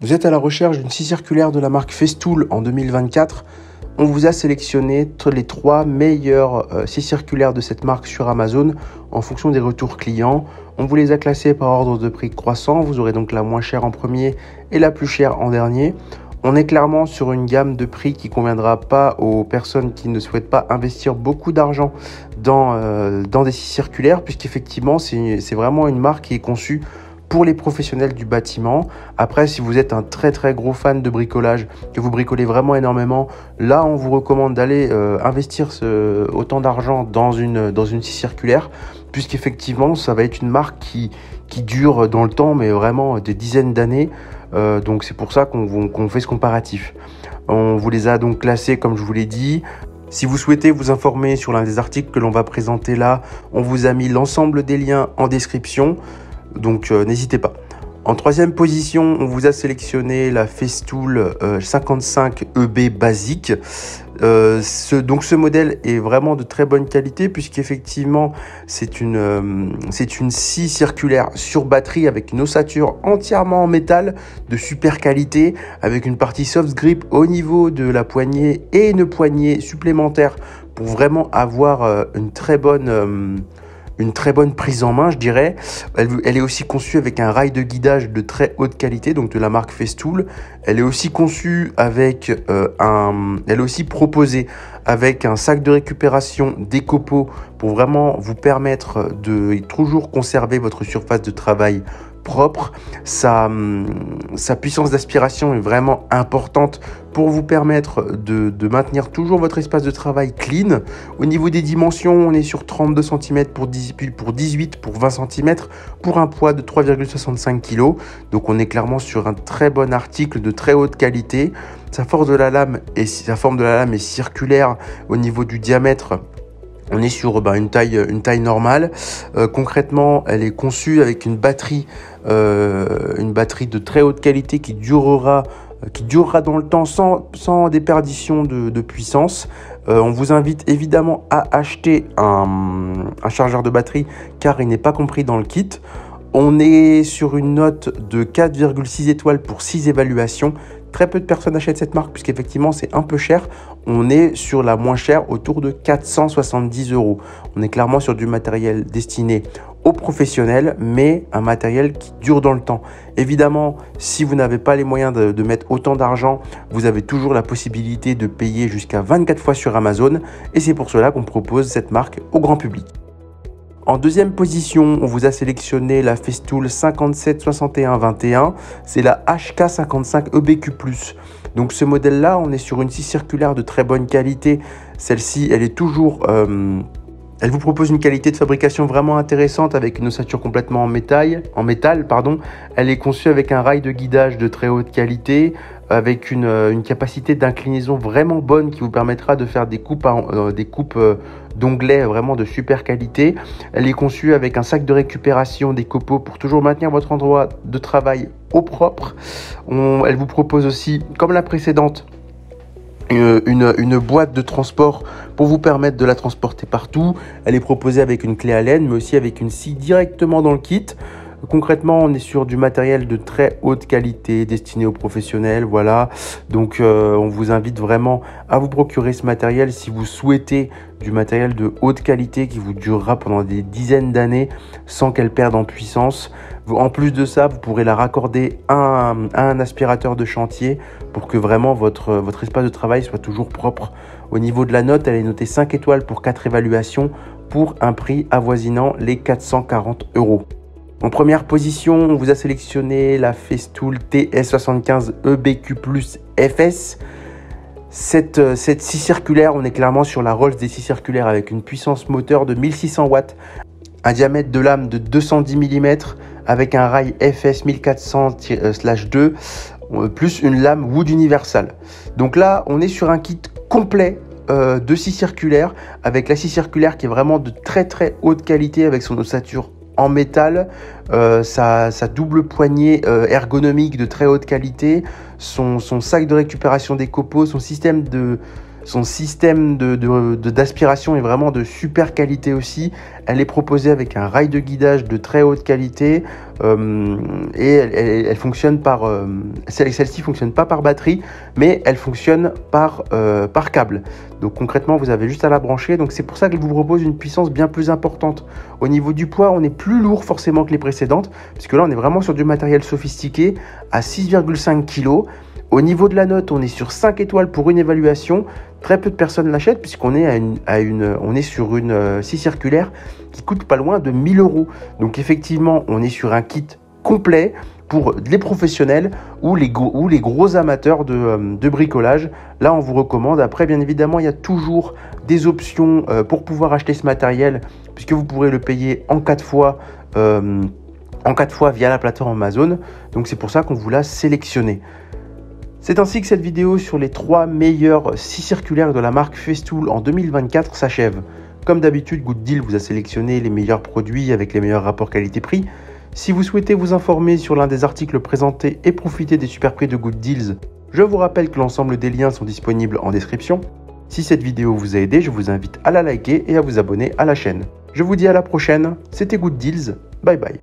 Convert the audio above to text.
Vous êtes à la recherche d'une scie circulaire de la marque Festool en 2024. On vous a sélectionné les 3 meilleures scies circulaires de cette marque sur Amazon en fonction des retours clients. On vous les a classées par ordre de prix croissant. Vous aurez donc la moins chère en premier et la plus chère en dernier. On est clairement sur une gamme de prix qui ne conviendra pas aux personnes qui ne souhaitent pas investir beaucoup d'argent dans des scies circulaires, puisqu'effectivement, c'est vraiment une marque qui est conçue pour les professionnels du bâtiment. Après, si vous êtes un très gros fan de bricolage, que vous bricolez vraiment énormément, là on vous recommande d'aller investir autant d'argent dans une scie circulaire, puisqu'effectivement ça va être une marque qui dure dans le temps, mais vraiment des dizaines d'années. Donc c'est pour ça qu'on fait ce comparatif. On vous les a donc classés comme je vous l'ai dit. Si vous souhaitez vous informer sur l'un des articles que l'on va présenter là, on vous a mis l'ensemble des liens en description. Donc n'hésitez pas. En 3e position, on vous a sélectionné la Festool 55 EB basique. Donc ce modèle est vraiment de très bonne qualité, puisqu'effectivement c'est une scie circulaire sur batterie avec une ossature entièrement en métal de super qualité, avec une partie soft grip au niveau de la poignée et une poignée supplémentaire pour vraiment avoir une très bonne prise en main, je dirais. Elle est aussi conçue avec un rail de guidage de très haute qualité, donc de la marque Festool. Elle est aussi conçue avec elle est aussi proposée avec un sac de récupération décopo pour vraiment vous permettre de toujours conserver votre surface de travail propre. Sa puissance d'aspiration est vraiment importante pour vous permettre de maintenir toujours votre espace de travail clean. Au niveau des dimensions, on est sur 32 cm pour 18 pour 20 cm pour un poids de 3,65 kg. Donc on est clairement sur un très bon article de très haute qualité. Sa forme de la lame est circulaire. Au niveau du diamètre, on est sur une taille normale. Concrètement, elle est conçue avec une batterie de très haute qualité qui durera dans le temps sans déperdition de puissance. On vous invite évidemment à acheter un chargeur de batterie car il n'est pas compris dans le kit. On est sur une note de 4,6 étoiles pour 6 évaluations. Très peu de personnes achètent cette marque puisqu'effectivement c'est un peu cher. On est sur la moins chère, autour de 470 €. On est clairement sur du matériel destiné aux professionnels, mais un matériel qui dure dans le temps. Évidemment, si vous n'avez pas les moyens de mettre autant d'argent, vous avez toujours la possibilité de payer jusqu'à 24 fois sur Amazon. Et c'est pour cela qu'on propose cette marque au grand public. En 2e position, on vous a sélectionné la Festool 57 61 21. C'est la HK55 EBQ+. Donc ce modèle-là, on est sur une scie circulaire de très bonne qualité. Celle-ci, elle vous propose une qualité de fabrication vraiment intéressante avec une ossature complètement en métal. Elle est conçue avec un rail de guidage de très haute qualité, avec une capacité d'inclinaison vraiment bonne qui vous permettra de faire des coupes d'onglets vraiment de super qualité. Elle est conçue avec un sac de récupération décopo pour toujours maintenir votre endroit de travail au propre. Elle vous propose aussi, comme la précédente, une boîte de transport pour vous permettre de la transporter partout. Elle est proposée avec une clé Allen, mais aussi avec une scie directement dans le kit. Concrètement, on est sur du matériel de très haute qualité destiné aux professionnels. Voilà, donc on vous invite vraiment à vous procurer ce matériel si vous souhaitez du matériel de haute qualité qui vous durera pendant des dizaines d'années sans qu'elle perde en puissance. En plus de ça, vous pourrez la raccorder à un aspirateur de chantier pour que vraiment votre espace de travail soit toujours propre. Au niveau de la note, elle est notée 5 étoiles pour 4 évaluations pour un prix avoisinant les 440 €. En première position, on vous a sélectionné la Festool TS75 EBQ+ FS. Cette scie circulaire, on est clairement sur la Rolls des scies circulaires avec une puissance moteur de 1600 watts, un diamètre de lame de 210 mm avec un rail FS 1400/2 plus une lame Wood Universal. Donc là, on est sur un kit complet de scie circulaire avec la scie circulaire qui est vraiment de très haute qualité avec son ossature en métal, sa double poignée ergonomique de très haute qualité, son sac de récupération des copeaux, son système Son système d'aspiration est vraiment de super qualité aussi. Elle est proposée avec un rail de guidage de très haute qualité et elle fonctionne par... Celle-ci ne fonctionne pas par batterie, mais elle fonctionne par câble. Donc concrètement, vous avez juste à la brancher. Donc c'est pour ça qu'elle vous propose une puissance bien plus importante. Au niveau du poids, on est plus lourd forcément que les précédentes, puisque là, on est vraiment sur du matériel sophistiqué à 6,5 kg. Au niveau de la note, on est sur 5 étoiles pour une évaluation. Très peu de personnes l'achètent puisqu'on est, on est sur une scie circulaire qui coûte pas loin de 1 000 €. Donc effectivement, on est sur un kit complet pour les professionnels ou les gros amateurs de bricolage. Là, on vous recommande. Après, bien évidemment, il y a toujours des options pour pouvoir acheter ce matériel puisque vous pourrez le payer en 4 fois. En 4 fois via la plateforme Amazon. Donc c'est pour ça qu'on vous l'a sélectionné. C'est ainsi que cette vidéo sur les 3 meilleures scies circulaires de la marque Festool en 2024 s'achève. Comme d'habitude, Good Deal vous a sélectionné les meilleurs produits avec les meilleurs rapports qualité-prix. Si vous souhaitez vous informer sur l'un des articles présentés et profiter des super prix de Good Deals, je vous rappelle que l'ensemble des liens sont disponibles en description. Si cette vidéo vous a aidé, je vous invite à la liker et à vous abonner à la chaîne. Je vous dis à la prochaine, c'était Good Deals, bye bye.